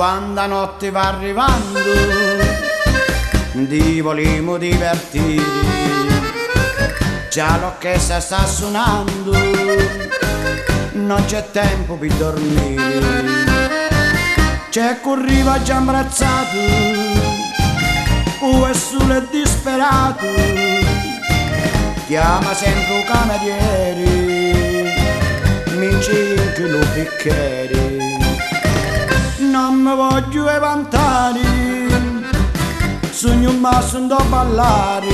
quando notte va arrivando, ti volemo divertire, già l'orchestra sta suonando, non c'è tempo per dormire, c'è chi arriva già imbrazzato, è solo e disperato, chiama sempre un cameriere, mi cerca lo bicchiere. Non mi voglio vantare, sogno un masso da ballare,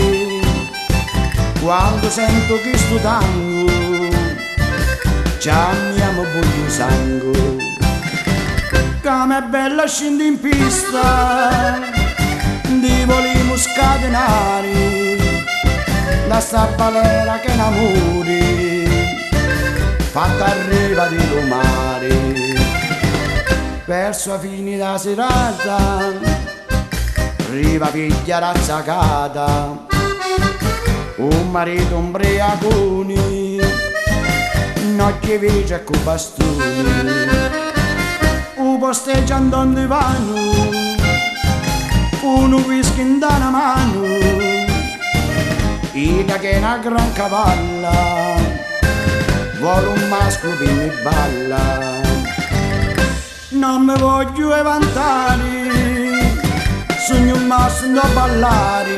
quando sento che sto tango, chiamiamo voglio sangue. Come è bella scendi in pista, ti volevo scatenare, da sta balera che innamori, fatta arriva di mare. Verso la fine della serata, arriva figlia razzacata, un marito ubriacone, non che vece con bastoni, un posteggiando un divano, un whisky in una mano, ida che è una gran cavalla, vuole un maschio che mi balla. Non mi voglio vantare, sogno un masso da ballare,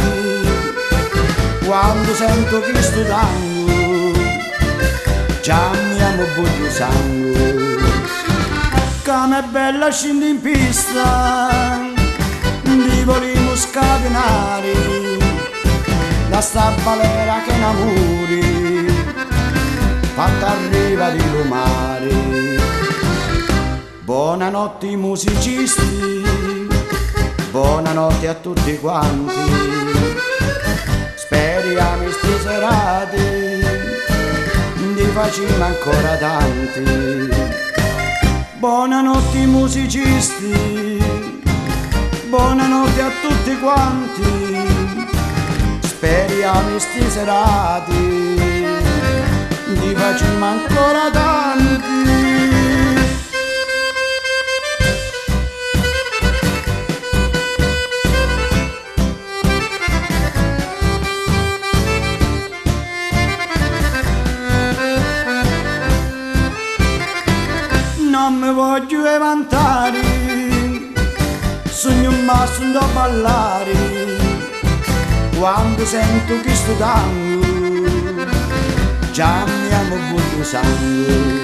quando sento che sto tango, chiamiamo voglio sangue. Come è bella scendi in pista, ti volevo scatenare, da sta balera che innamori, fatta arriva di mare. Buonanotte musicisti, buonanotte a tutti quanti, speriamo sti serate, di facciamo ancora tanti. Buonanotte musicisti, buonanotte a tutti quanti, speriamo sti serate, di facciamo ancora tanti. Non mi voglio vantare, sogno un masso da ballare, quando sento che sto tango, chiamiamo voglio sangue.